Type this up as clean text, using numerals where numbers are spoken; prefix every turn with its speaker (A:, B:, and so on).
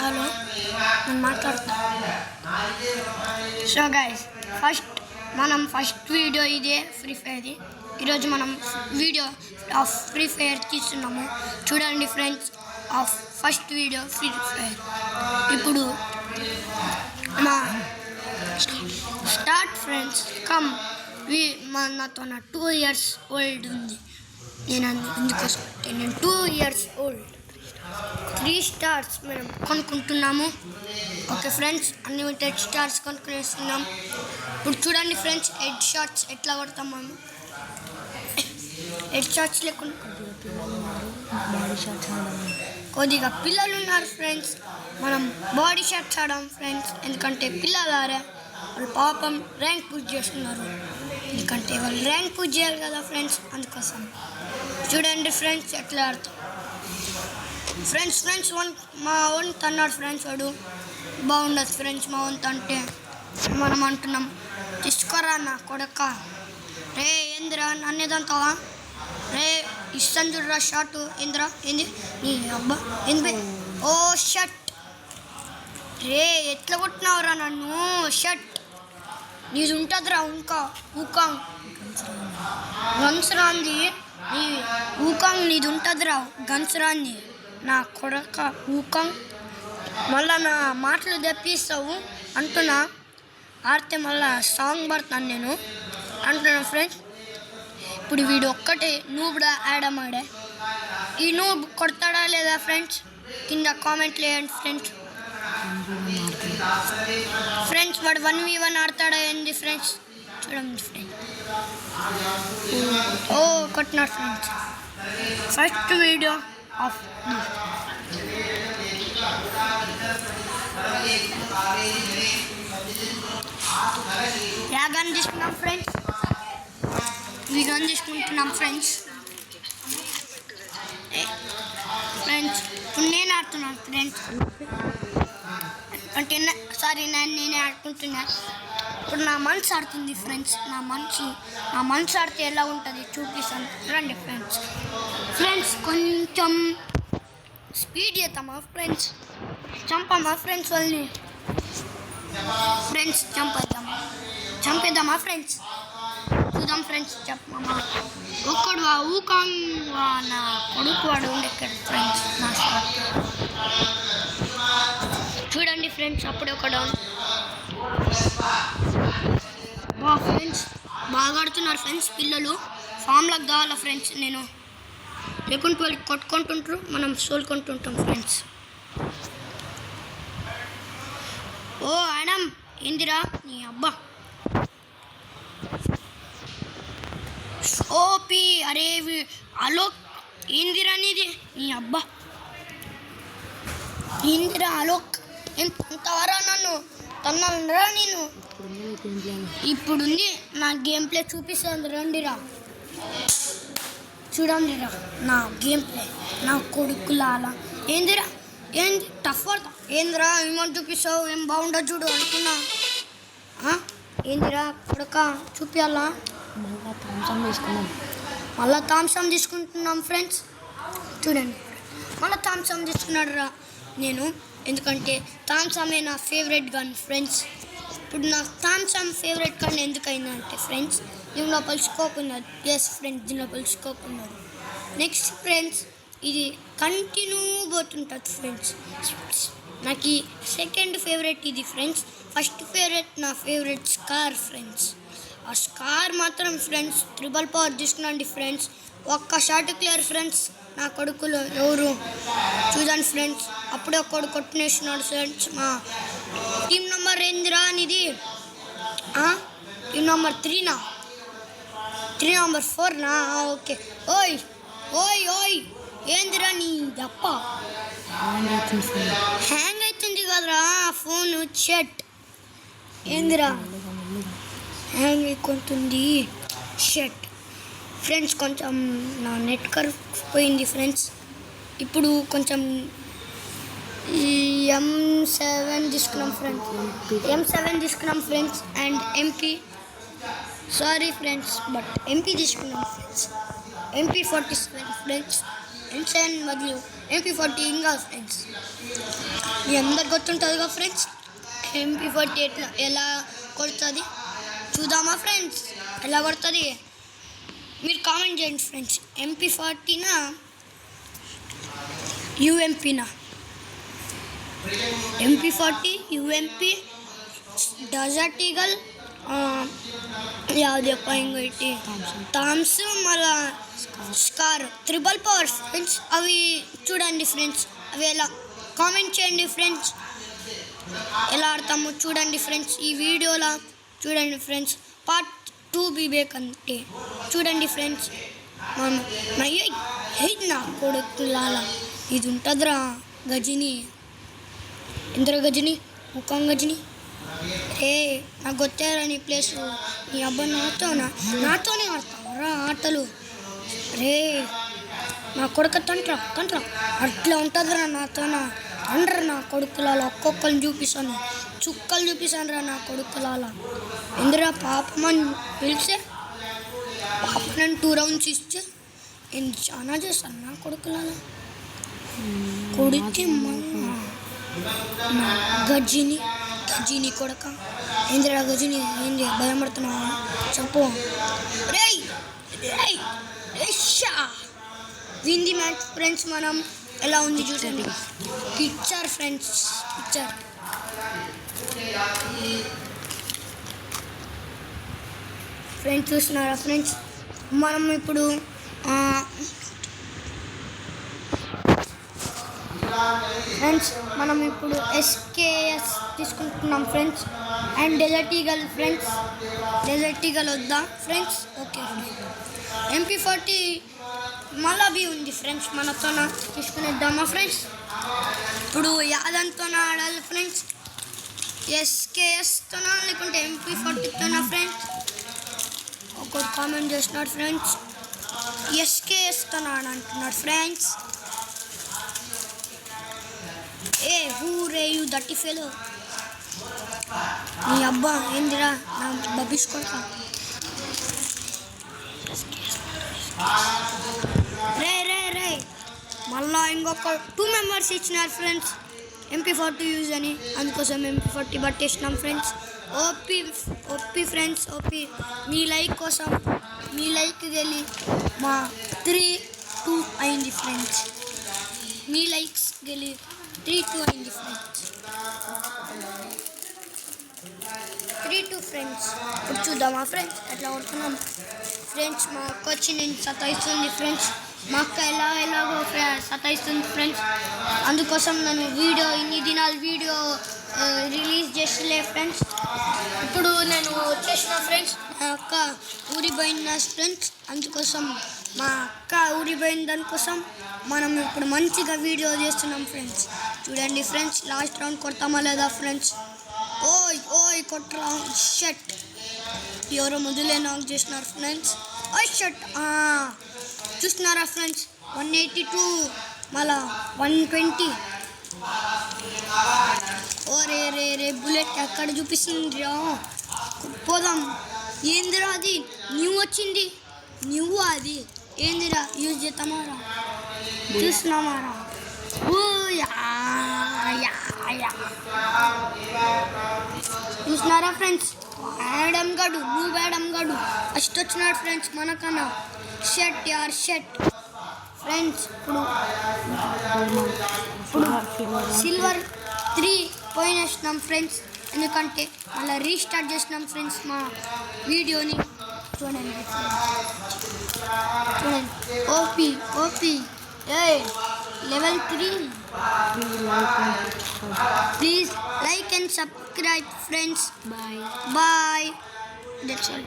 A: Hello, నేను మాట్లాడుతా. So guys, first video ఇదే ఫ్రీ ఫైర్ది. ఈరోజు మనం వీడియో ఆఫ్ ఫ్రీ ఫైర్ తీస్తున్నాము. చూడండి friends, of first video free fire. ఇప్పుడు మా స్టార్ట్ ఫ్రెండ్స్. కమ్, నాతో 2 years ఓల్డ్ ఉంది. నేను అందుకోసం నేను 2 years ఓల్డ్. 3 stars మనం కొనుక్కుంటున్నాము. ఓకే ఫ్రెండ్స్, అన్లిమిటెడ్ స్టార్స్ కొనుక్కునేస్తున్నాం. ఇప్పుడు చూడండి ఫ్రెండ్స్, హెడ్ షాట్స్ ఎట్లా కొడతాం మనం. హెడ్ షాట్స్ లేకుండా కొద్దిగా పిల్లలు ఉన్నారు ఫ్రెండ్స్, మనం బాడీ షాట్స్ ఆడాం ఫ్రెండ్స్. ఎందుకంటే పిల్లలారా వాళ్ళు పాపం ర్యాంక్ పూజ చేస్తున్నారు. ఎందుకంటే వాళ్ళు ర్యాంక్ పూజ చేయాలి కదా ఫ్రెండ్స్, అందుకోసం. చూడండి ఫ్రెండ్స్ ఎట్లా ఆడతాం. ఫ్రెండ్స్ మా వంత అన్నాడు ఫ్రెండ్స్. వాడు బాగుండదు ఫ్రెండ్స్. మా వంత అంటే మనం అంటున్నాం, తీసుకోరా నా కొడక. రే ఏందిరా నన్నేదంతావా? రే ఇస్తాను చూడరా షార్ట్. ఏందిరా ఏంది నీ అబ్బా ఏంది? ఓ షర్ట్ రే, ఎట్లా కొట్టినావురా నన్ను? షర్ట్ నీది ఉంటుందిరా. ఊకాంగ్ గన్సరాంది నీ ఊకాంగ్ నీది ఉంటుందిరా. గన్సరాంది నా కొడక ఊకాంగ్. మళ్ళా నా మాటలు తెప్పిస్తావు అంటున్నా. ఆడితే మళ్ళా సాంగ్ పడతాను నేను అంటున్నా ఫ్రెండ్స్. ఇప్పుడు వీడు ఒక్కటే నూబుడా ఆడమాడే. ఈ నూబ్ కొడతాడా లేదా ఫ్రెండ్స్? కింద కామెంట్లు వేయండి ఫ్రెండ్స్. ఫ్రెండ్స్ వాడు 1v1 ఆడతాడా ఏంది ఫ్రెండ్స్? చూడండి ఫ్రెండ్స్. ఓ కొట్టినాడు ఫ్రెండ్స్. ఫస్ట్ వీడియో ఆఫ్ యా గన్ తీసుకున్నాం ఫ్రెండ్స్. ఈ గన్ తీసుకుంటున్నాం ఫ్రెండ్స్. ఇప్పుడు నేను ఆడుతున్నాను ఫ్రెండ్స్. అంటే నేనే ఆడుకుంటున్నా. ఇప్పుడు నా మనసు ఆడుతుంది ఫ్రెండ్స్. నా మనసు ఆడితే ఎలా ఉంటుంది చూపిస్తాను రండి ఫ్రెండ్స్. కొంచెం స్పీడ్ చేద్దామా ఫ్రెండ్స్? చంపమా ఫ్రెండ్స్ వాళ్ళని? ఫ్రెండ్స్ చంపేద్దామా ఫ్రెండ్స్? చూద్దాం ఫ్రెండ్స్. చెప్పమా ఒక్కడు ఊకాంగ్ నా కొడుకు వాడు ఉండెక్కడ ఫ్రెండ్స్. నా షాట్ చూడండి ఫ్రెండ్స్. అప్పుడే ఒక డౌన్. ఫ్రెండ్స్ బాగా ఆడుతున్నారు ఫ్రెండ్స్ పిల్లలు. ఫామ్లకు కావాలా ఫ్రెండ్స్. నేను లేకుంటే వాళ్ళు కొట్టుకుంటుంటారు, మనం సోల్కుంటుంటాం ఫ్రెండ్స్. ఓ ఆడమ్ ఏందిరా నీ అబ్బా ఓపి. అరే అలోక్ ఏందిరా నీది నీ అబ్బా ఏందిరా అలోక్? ఎంతవరా నన్ను తన్నారా నేను? ఇప్పుడుంది నా గేమ్ ప్లే చూపిస్తుంది రండిరా. చూడండిరా నా గేమ్ ప్లే. నా కొడుకులాలా ఏందిరా ఏంది టఫ్ పడతా ఏందిరా? ఏమని చూపిస్తావు? ఏం బాగుండదు చూడు అనుకున్నా. ఏందిరా కొడుక చూపించాలా? మళ్ళా థామ్సమ్ తీసుకుంటున్నాం ఫ్రెండ్స్. చూడండి మళ్ళీ థామ్సమ్ తీసుకున్నాడు రా నేను. ఎందుకంటే థామ్సమే నా ఫేవరెట్ గన్ ఫ్రెండ్స్. ఇప్పుడు నా థామ్సమ్ ఫేవరెట్ గన్ ఎందుకైందంటే ఫ్రెండ్స్, దీనిలో స్కోప్ ఉన్నది. ఎస్ ఫ్రెండ్స్, దీనిలో స్కోప్ ఉన్నది. నెక్స్ట్ ఫ్రెండ్స్, ఇది కంటిన్యూ పోతుంటుంది ఫ్రెండ్స్. నాకు ఈ సెకండ్ ఫేవరెట్ ఇది ఫ్రెండ్స్. ఫస్ట్ ఫేవరెట్ నా ఫేవరెట్ స్కార్ ఫ్రెండ్స్. ఆ స్కార్ మాత్రం ఫ్రెండ్స్ ట్రిపుల్ పవర్ తీసుకున్నాండి ఫ్రెండ్స్. ఒక్క షాట్ క్లియర్ ఫ్రెండ్స్. నా కొడుకులు ఎవరు చూడండి ఫ్రెండ్స్. అప్పుడే ఒక్కడు కొట్టునేస్తున్నాడు ఫ్రెండ్స్. మా టీం నెంబర్ ఏందిరా అనేది? టీం నెంబర్ 3నా? 3 నెంబర్ 4నా? ఓకే. ఓయ్ ఓయ్ ఓయ్ ఏందిరా నీ దప్ప? హ్యాంగ్ అవుతుంది కదరా ఫోను. షట్ ఏందిరా హ్యాంగ్ అయిపోతుంది? షట్ ఫ్రెండ్స్, కొంచెం నా నెట్ కర్వ్ పోయింది ఫ్రెండ్స్. ఇప్పుడు కొంచెం M7 తీసుకున్నాం friends. And MP sorry friends, but MP తీసుకున్నాం ఫ్రెండ్స్. MP47 friends. M7 బదులు MP40 ఇంకా ఫ్రెండ్స్ మీ అందరు గుర్తుంటుందిగా ఫ్రెండ్స్. MP40 ఎలా కొడుతుంది చూద్దామా ఫ్రెండ్స్? ఎలా కొడుతుంది మీరు కామెంట్ చేయండి ఫ్రెండ్స్. MP40నా UMPనా? MP40 UMP డెజర్ట్ ఈగల్ యాவது ఇంకోటి థామ్స్ మళ్ళా స్కార్ త్రిబల్ పవర్స్ ఫ్రెండ్స్. అవి చూడండి ఫ్రెండ్స్. అవి ఎలా కామెంట్ చేయండి ఫ్రెండ్స్. ఎలా ఆడతామో చూడండి ఫ్రెండ్స్. ఈ వీడియోలా చూడండి ఫ్రెండ్స్. పార్ట్ 2 బేకంటే చూడండి ఫ్రెండ్స్. నా కొడుకులాల ఇది ఉంటుందిరా గజిని. ఇంద్ర గజిని ముఖం గజిని. నాకు వచ్చారా నీ ప్లేస్? నీ అబ్బాయి నాతోనే ఆడతావురా ఆటలు. నా కొడుకు తంట్రా అట్లా ఉంటుందిరా నాతోన. తండ్రా నా కొడుకులాల ఒక్కొక్కరిని చూపిస్తాను, చుక్కలు చూపిస్తాను రా నా కొడుకులాల. ఎందురా పాపమని పిలిచే పాప నన్ను 2 రౌండ్స్ ఇస్తే నేను చాలా చేస్తాను నా కొడుకులాల. కొడితే గజిని కొడక. ఏందిరా గజిని? ఏంది భయపడుతున్నావా? చెప్పు. వింది మ్యాచ్ ఫ్రెండ్స్. మనం ఎలా ఉంది చూడండి. Picture friends, picture. ఫ్రెండ్స్ చూస్తున్నారా ఫ్రెండ్స్? మనం ఇప్పుడు SKS తీసుకుంటున్నాం friends. And Desert Eagle friends. Desert Eagle వద్దా ఫ్రెండ్స్? ఓకే. MP40 మళ్ళీ ఉంది ఫ్రెండ్స్. మనతో తీసుకునేద్దామా ఫ్రెండ్స్? ఇప్పుడు యాదంతో ఆడాలి ఫ్రెండ్స్. SKSతోనా లేకుంటే MP40తోనా ఫ్రెండ్స్? ఒక కామెంట్ చేస్తున్నాడు ఫ్రెండ్స్. SKSతో ఆడంటున్నాడు ఫ్రెండ్స్. హూ రే యూ దట్టి ఫెలో. నీ అబ్బా ఏందిరా నా బబ్బిసుకోక. రే మళ్ళా ఇంకొక 2 మెంబర్స్ ఇచ్చినారు ఫ్రెండ్స్ MP40 యూజ్ అని. అందుకోసం MP40 పట్టేసినాం ఫ్రెండ్స్. OP friends, OP. మీ లైక్ కోసం, మీ లైక్ వెళ్ళి మా 3-2 అయింది ఫ్రెండ్స్. మీ లైక్స్ వెళ్ళి 3-2 అయింది ఫ్రెండ్స్. 3-2 ఫ్రెండ్స్. ఇప్పుడు చూద్దామా ఫ్రెండ్స్ ఎట్లా కొడుతున్నాం ఫ్రెండ్స్. మా అక్క వచ్చి నేను సతాయిస్తుంది ఫ్రెండ్స్. మా అక్క ఎలాగో సతాయిస్తుంది ఫ్రెండ్స్. అందుకోసం నేను ఇన్ని దినాలు వీడియో రిలీజ్ చేసలే ఫ్రెండ్స్. ఇప్పుడు నేను వచ్చేసిన ఫ్రెండ్స్. మా అక్క ఊరిపోయిన ఫ్రెండ్స్. అందుకోసం మా అక్క ఊరిపోయిన దానికోసం మనం ఇప్పుడు మంచిగా వీడియో చేస్తున్నాం ఫ్రెండ్స్. చూడండి ఫ్రెండ్స్. లాస్ట్ రౌండ్ కొడతామా లేదా ఫ్రెండ్స్? ఓయ్ కొట్టరా. షట్ ఎవరో మొదలే నాక్ చేసినారు ఫ్రెండ్స్. షట్ చూస్తున్నారా ఫ్రెండ్స్? 182 మళ్ళా 120. రే బుల్లెట్ ఎక్కడ చూపిస్తుంది రా? పోదాం. ఏందిరా అది? న్యూ వచ్చింది. అది ఏందిరా? యూజ్ చేస్తామారా? చూస్తున్నామారా? చూస్తున్నారా ఫ్రెండ్స్? యాడమ్ గాడు ఫస్ట్ వచ్చినాడు ఫ్రెండ్స్ మనకన్నా. Shut friends. ఇప్పుడు సిల్వర్ 3 పోయినేసినాం ఫ్రెండ్స్. ఎందుకంటే మళ్ళీ రీస్టార్ట్ చేసినాం ఫ్రెండ్స్ మా వీడియోని. చూడండి OP level 3. Please like and subscribe friends. Bye. That's all.